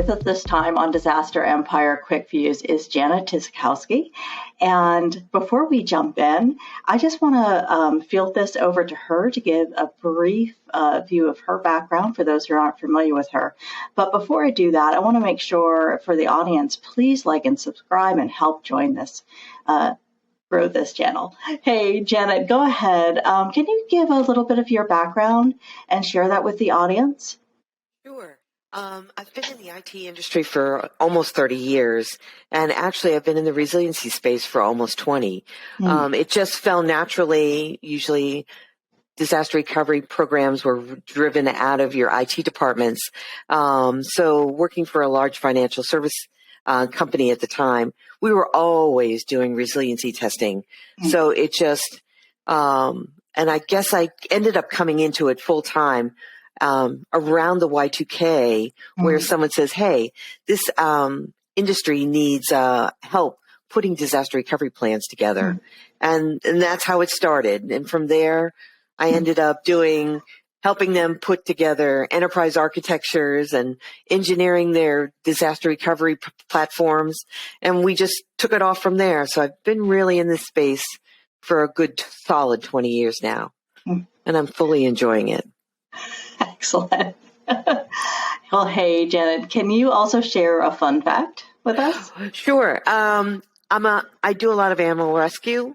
with us this time on Disaster Empire Quick Views is Janet Tyczkowski. And before we jump in, I just want to field this over to her to give a brief view of her background for those who aren't familiar with her. But before I do that, I want to make sure for the audience, please like and subscribe and help join this, grow this channel. Hey, Janet, go ahead. Can you give a little bit of your background and share that with the audience? Sure. I've been in the IT industry for almost 30 years, and actually I've been in the resiliency space for almost 20. It just fell naturally. Usually disaster recovery programs were driven out of your IT departments. So working for a large financial service company at the time, we were always doing resiliency testing. So it just, and I guess I ended up coming into it full time around the Y2K, where someone says, hey, this industry needs help putting disaster recovery plans together. And that's how it started. And from there, I ended up helping them put together enterprise architectures and engineering their disaster recovery platforms. And we just took it off from there. So I've been really in this space for a good solid 20 years now. And I'm fully enjoying it. Excellent. Well, hey, Janet, can you also share a fun fact with us? Sure. I do a lot of animal rescue.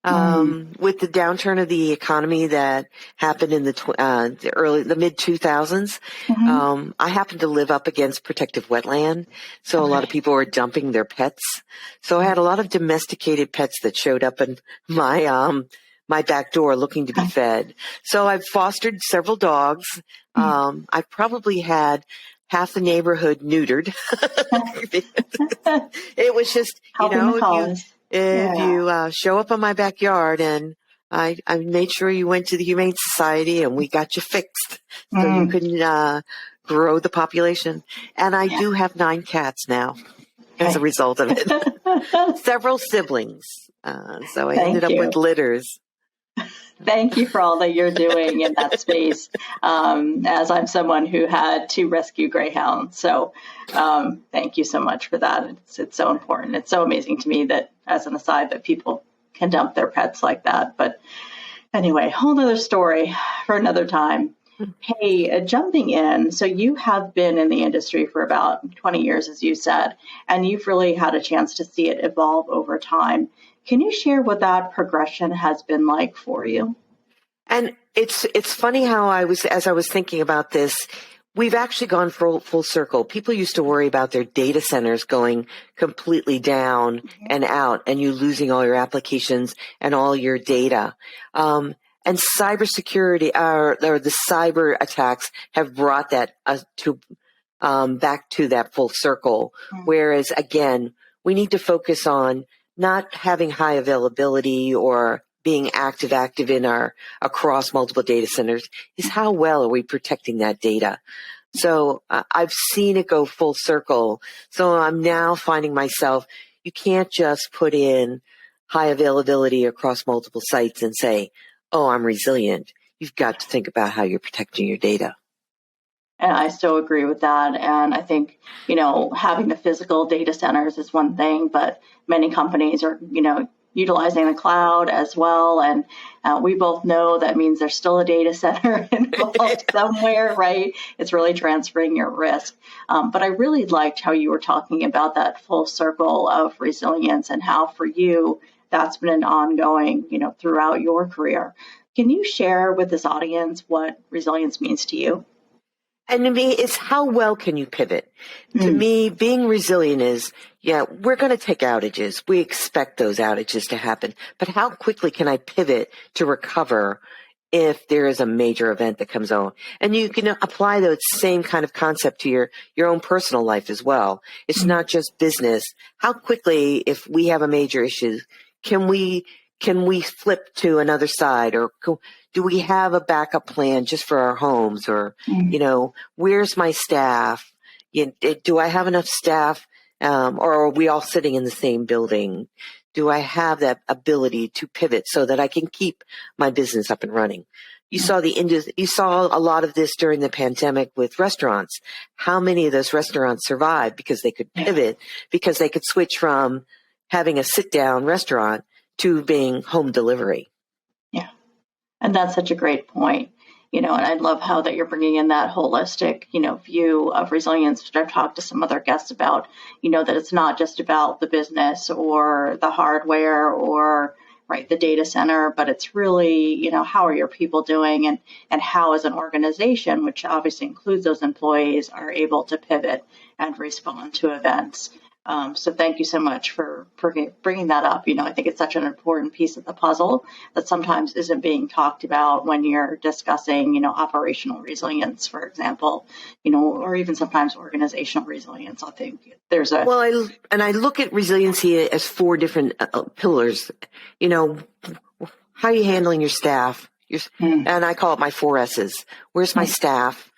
With the downturn of the economy that happened in the mid 2000s, I happened to live up against protective wetland. So a lot of people were dumping their pets. So I had a lot of domesticated pets that showed up in my back door looking to be fed. So I've fostered several dogs. I've probably had half the neighborhood neutered. It was just, if you show up on my backyard, and I made sure you went to the Humane Society and we got you fixed so you can grow the population. And I do have 9 cats now as a result of it. Several siblings. So I ended up with litters. Thank you for all that you're doing in that space, as I'm someone who had to rescue greyhounds. So thank you so much for that. It's so important. It's so amazing to me that, as an aside, that people can dump their pets like that. But anyway, whole other story for another time. Hey, jumping in, so you have been in the industry for about 20 years, as you said, and you've really had a chance to see it evolve over time. Can you share what that progression has been like for you? And it's funny how as I was thinking about this, we've actually gone full circle. People used to worry about their data centers going completely down and out, and you losing all your applications and all your data. And cybersecurity, or the cyber attacks, have brought that back to that full circle. Whereas again, we need to focus on not having high availability or being active in across multiple data centers, is how well are we protecting that data? So I've seen it go full circle. So I'm now finding myself, you can't just put in high availability across multiple sites and say, oh, I'm resilient. You've got to think about how you're protecting your data. And I still agree with that. And I think, having the physical data centers is one thing, but many companies are, utilizing the cloud as well. And we both know that means there's still a data center involved somewhere, right? It's really transferring your risk. But I really liked how you were talking about that full circle of resilience and how for you, that's been an ongoing, throughout your career. Can you share with this audience what resilience means to you? And to me, it's how well can you pivot? To me, being resilient is, we're going to take outages. We expect those outages to happen. But how quickly can I pivot to recover if there is a major event that comes on? And you can apply that same kind of concept to your own personal life as well. It's not just business. How quickly, if we have a major issue, can we flip to another side, or do we have a backup plan just for our homes? Or, where's my staff? Do I have enough staff? Or are we all sitting in the same building? Do I have that ability to pivot so that I can keep my business up and running? You saw you saw a lot of this during the pandemic with restaurants. How many of those restaurants survived because they could pivot, because they could switch from having a sit-down restaurant to being home delivery? Yeah. And that's such a great point. And I love how that you're bringing in that holistic, view of resilience, which I've talked to some other guests about, that it's not just about the business or the hardware or the data center, but it's really, how are your people doing and how as an organization, which obviously includes those employees, are able to pivot and respond to events. So thank you so much for bringing that up. I think it's such an important piece of the puzzle that sometimes isn't being talked about when you're discussing, operational resilience, for example, or even sometimes organizational resilience. I think there's a... Well, I look at resiliency as 4 different pillars. How are you handling your staff? And I call it my 4 S's. Where's my staff?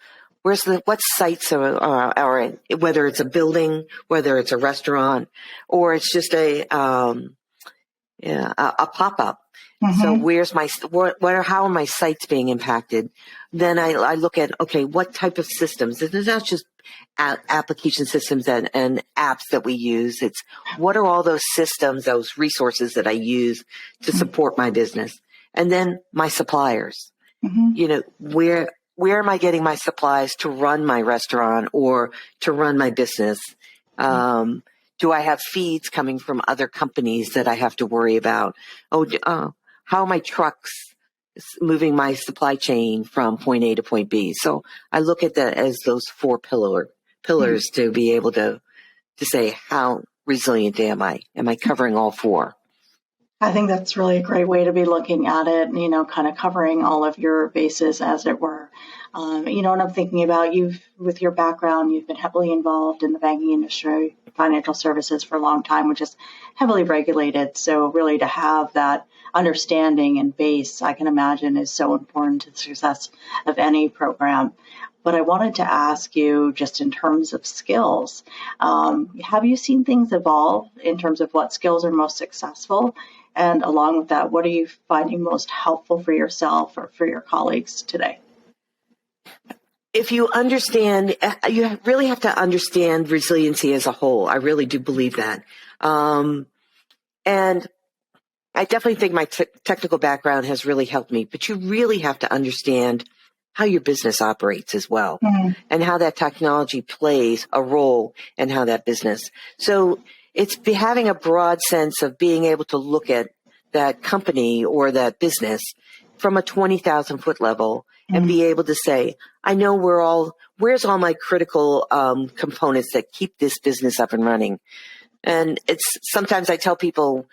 What sites are whether it's a building, whether it's a restaurant, or it's just a pop-up. So how are my sites being impacted? Then I look at, okay, what type of systems? It's not just application systems and apps that we use. It's what are all those systems, those resources that I use to support my business? And then my suppliers, where am I getting my supplies to run my restaurant or to run my business? Do I have feeds coming from other companies that I have to worry about? How are my trucks moving my supply chain from point A to point B? So I look at that as those 4 pillars to be able to say, how resilient am I? Am I covering all 4? I think that's really a great way to be looking at it, kind of covering all of your bases, as it were. And I'm thinking about with your background, you've been heavily involved in the banking industry, financial services for a long time, which is heavily regulated. So really to have that understanding and base, I can imagine, is so important to the success of any program. But I wanted to ask you, just in terms of skills, have you seen things evolve in terms of what skills are most successful? And along with that, what are you finding most helpful for yourself or for your colleagues today? If you understand, you really have to understand resiliency as a whole. I really do believe that. And I definitely think my technical background has really helped me, but you really have to understand how your business operates as well, and how that technology plays a role in how that business. So it's having a broad sense of being able to look at that company or that business from a 20,000 foot level and be able to say, I know where's all my critical components that keep this business up and running. And sometimes I tell people,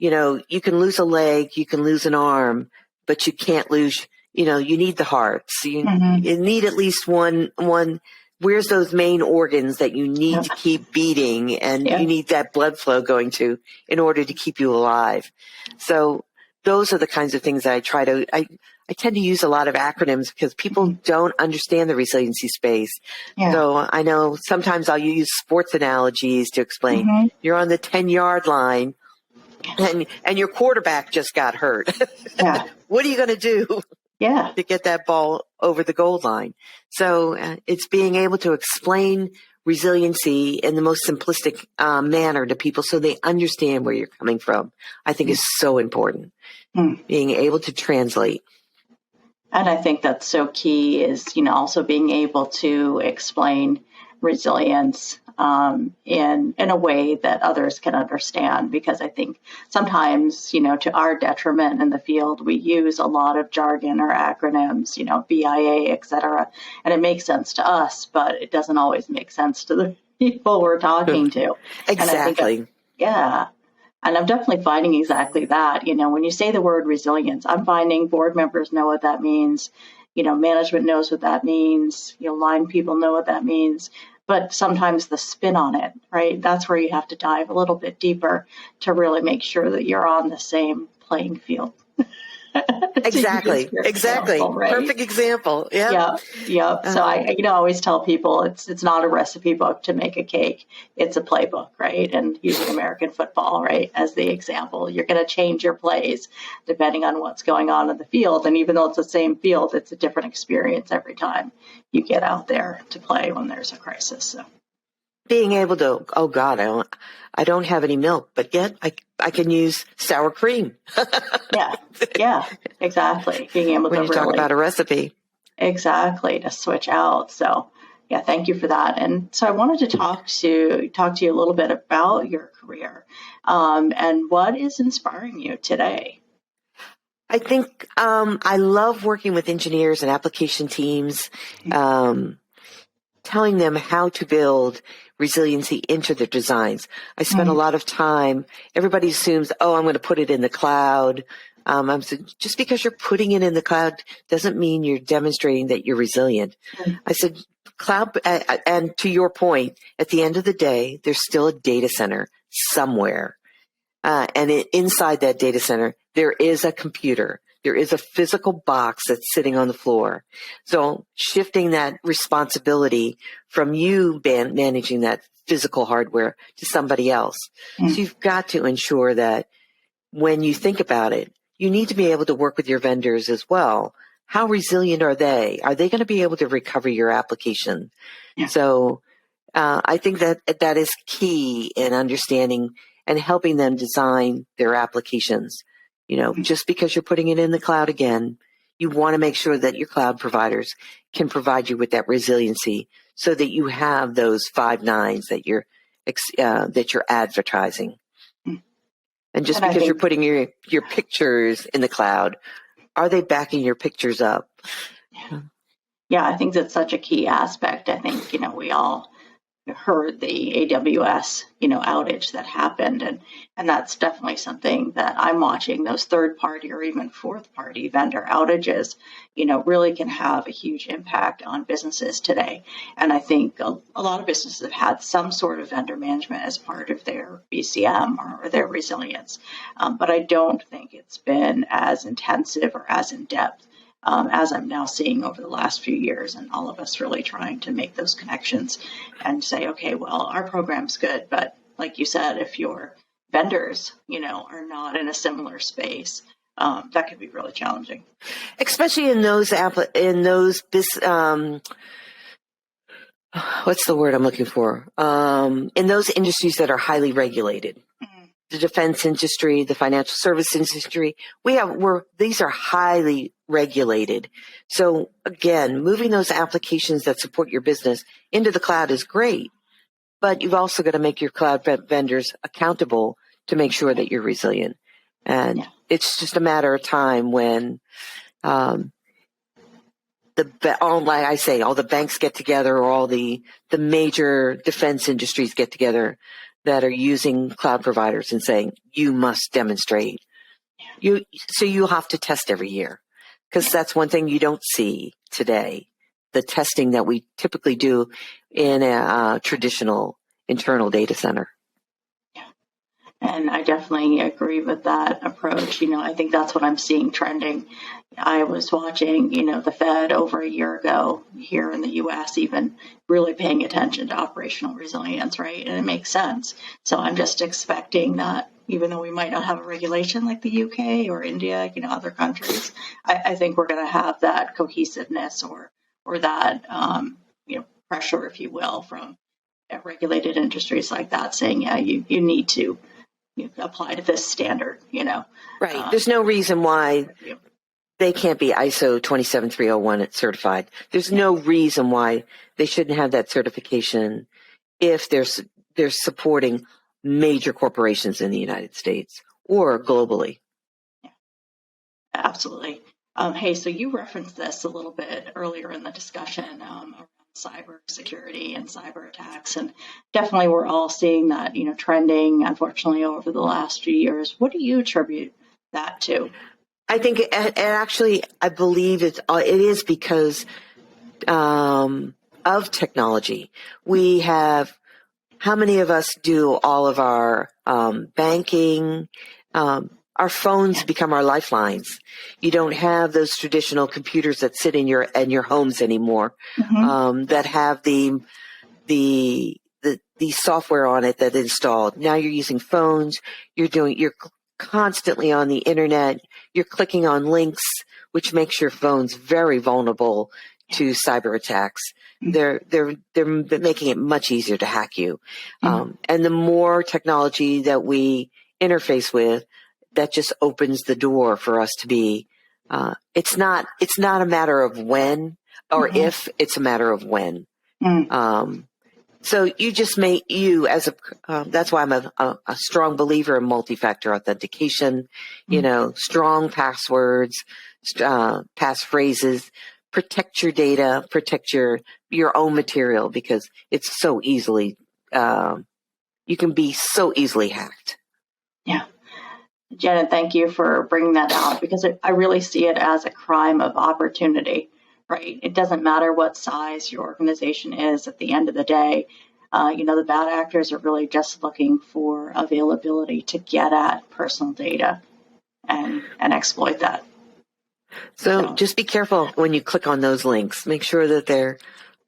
you can lose a leg, you can lose an arm, but you can't lose, you need the heart. So you need at least one, where's those main organs that you need to keep beating and you need that blood flow going to in order to keep you alive. So those are the kinds of things that I tend to use a lot of acronyms because people don't understand the resiliency space. Yeah. So I know sometimes I'll use sports analogies to explain you're on the 10-yard line and your quarterback just got hurt. Yeah. What are you going to do? Yeah, to get that ball over the goal line. So it's being able to explain resiliency in the most simplistic manner to people so they understand where you're coming from, I think is so important. Being able to translate. And I think that's so key is, also being able to explain resilience in a way that others can understand, because I think sometimes, to our detriment in the field, we use a lot of jargon or acronyms, BIA, et cetera, and it makes sense to us, but it doesn't always make sense to the people we're talking to. Exactly. And I'm definitely finding exactly that. When you say the word resilience, I'm finding board members know what that means. Management knows what that means. Line people know what that means. But sometimes the spin on it, right? That's where you have to dive a little bit deeper to really make sure that you're on the same playing field. Exactly. Example, right? Perfect example. Yeah. Yeah. So I always tell people it's not a recipe book to make a cake. It's a playbook, right? And using American football, right, as the example, you're going to change your plays depending on what's going on in the field. And even though it's the same field, it's a different experience every time you get out there to play when there's a crisis. So being able to, oh God, I don't have any milk, but yet I can use sour cream. yeah, exactly. Being able When to you talk about a recipe. exactly to switch out. So yeah, thank you for that. And so I wanted to talk to you a little bit about your career and what is inspiring you today. I think I love working with engineers and application teams, telling them how to build resiliency into their designs. I spend a lot of time, everybody assumes, oh, I'm going to put it in the cloud. I'm saying, just because you're putting it in the cloud doesn't mean you're demonstrating that you're resilient. I said, cloud, and to your point, at the end of the day, there's still a data center somewhere. And inside that data center, there is a computer. There is a physical box that's sitting on the floor. So shifting that responsibility from you managing that physical hardware to somebody else. So you've got to ensure that when you think about it, you need to be able to work with your vendors as well. How resilient are they? Are they going to be able to recover your application? So I think that is key in understanding and helping them design their applications. Just because you're putting it in the cloud again, you want to make sure that your cloud providers can provide you with that resiliency so that you have those 5 nines that you're advertising. And just because you're putting your pictures in the cloud, are they backing your pictures up? Yeah, I think that's such a key aspect. I think, we all heard the AWS, outage that happened. And that's definitely something that I'm watching. Those third party or even fourth party vendor outages, really can have a huge impact on businesses today. And I think a lot of businesses have had some sort of vendor management as part of their BCM or their resilience. But I don't think it's been as intensive or as in depth as I'm now seeing over the last few years, and all of us really trying to make those connections and say, okay, well, our program's good, but like you said, if your vendors, are not in a similar space, that could be really challenging. Especially in those what's the word I'm looking for? In those industries that are highly regulated. The defense industry, the financial service industry, these are highly regulated. So again, moving those applications that support your business into the cloud is great, but you've also got to make your cloud vendors accountable to make sure that you're resilient. And it's just a matter of time when, like I say, all the banks get together, or all the major defense industries get together that are using cloud providers and saying, you must demonstrate. So you'll have to test every year, because that's one thing you don't see today, the testing that we typically do in a traditional internal data center. And I definitely agree with that approach. I think that's what I'm seeing trending. I was watching, the Fed over a year ago here in the US, even really paying attention to operational resilience, right? And it makes sense. So I'm just expecting that even though we might not have a regulation like the UK or India, other countries, I think we're going to have that cohesiveness or that, pressure, if you will, from regulated industries like that saying, yeah, you need to apply to this standard, Right. There's no reason why they can't be ISO 27301 certified. There's no reason why they shouldn't have that certification if they're supporting major corporations in the United States or globally. Yeah, absolutely. Hey, so you referenced this a little bit earlier in the discussion around cybersecurity and cyber attacks, and definitely we're all seeing that, trending, unfortunately, over the last few years. What do you attribute that to? I think, I believe it is because of technology. We have, how many of us do all of our banking, our phones become our lifelines. You don't have those traditional computers that sit in your homes anymore, that have the software on it that installed. Now you're using phones. You're constantly on the internet. You're clicking on links, which makes your phones very vulnerable to cyber attacks. They're making it much easier to hack you. And the more technology that we interface with, that just opens the door for us to be, it's not a matter of when or if, it's a matter of when. So you just that's why I'm a strong believer in multi-factor authentication, strong passwords, passphrases, protect your data, protect your own material, because it's so easily, you can be so easily hacked. Yeah. Janet, thank you for bringing that out, because I really see it as a crime of opportunity, right? It doesn't matter what size your organization is at the end of the day. The bad actors are really just looking for availability to get at personal data and exploit that. So just be careful when you click on those links. Make sure that they're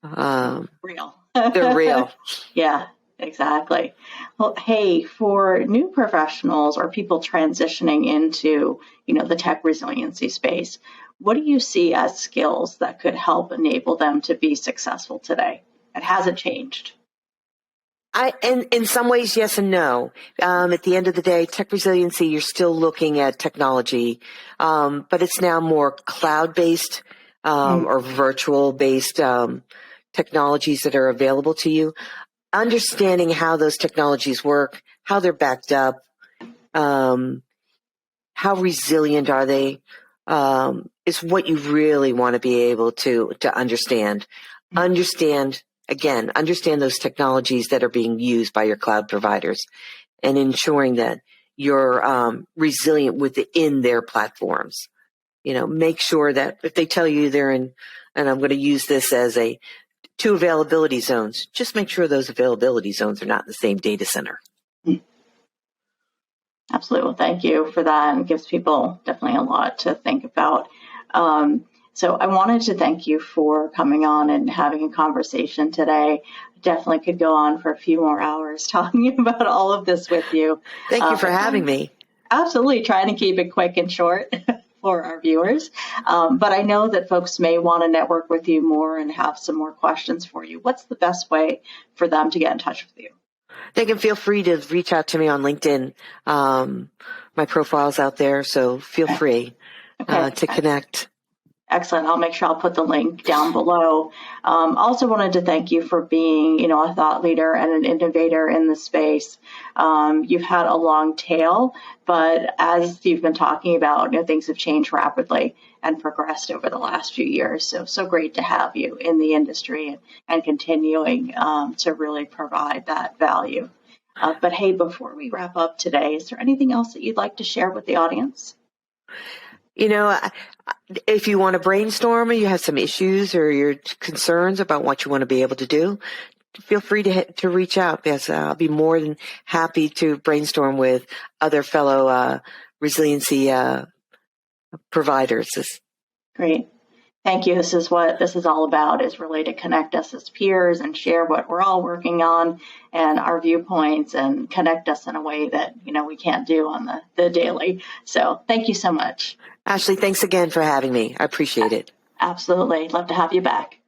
real. They're real. Yeah, exactly. Well, hey, for new professionals or people transitioning into, the tech resiliency space, what do you see as skills that could help enable them to be successful today? And has it changed? In some ways, yes and no. At the end of the day, tech resiliency, you're still looking at technology, but it's now more cloud-based or virtual-based technologies that are available to you. Understanding how those technologies work, how they're backed up, how resilient are they, is what you really want to be able to understand. Understand those technologies that are being used by your cloud providers, and ensuring that you're resilient within their platforms. Make sure that if they tell you they're in, and I'm going to use this as 2 availability zones, just make sure those availability zones are not in the same data center. Absolutely. Well, thank you for that. And it gives people definitely a lot to think about. So I wanted to thank you for coming on and having a conversation today. Definitely could go on for a few more hours talking about all of this with you. Thank you for having me. Absolutely. Trying to keep it quick and short for our viewers. But I know that folks may want to network with you more and have some more questions for you. What's the best way for them to get in touch with you? They can feel free to reach out to me on LinkedIn. My profile's out there, so feel free to connect. Excellent. I'll make sure I'll put the link down below. Also wanted to thank you for being, a thought leader and an innovator in the space. You've had a long tail, but as you've been talking about, things have changed rapidly and progressed over the last few years. So great to have you in the industry and continuing to really provide that value. But hey, before we wrap up today, is there anything else that you'd like to share with the audience? If you want to brainstorm or you have some issues or your concerns about what you want to be able to do, feel free to reach out, because I'll be more than happy to brainstorm with other fellow resiliency providers. Great. Thank you. This is what this is all about, is really to connect us as peers and share what we're all working on and our viewpoints, and connect us in a way that, we can't do on the daily. So thank you so much. Ashley, thanks again for having me. I appreciate it. Absolutely. Love to have you back.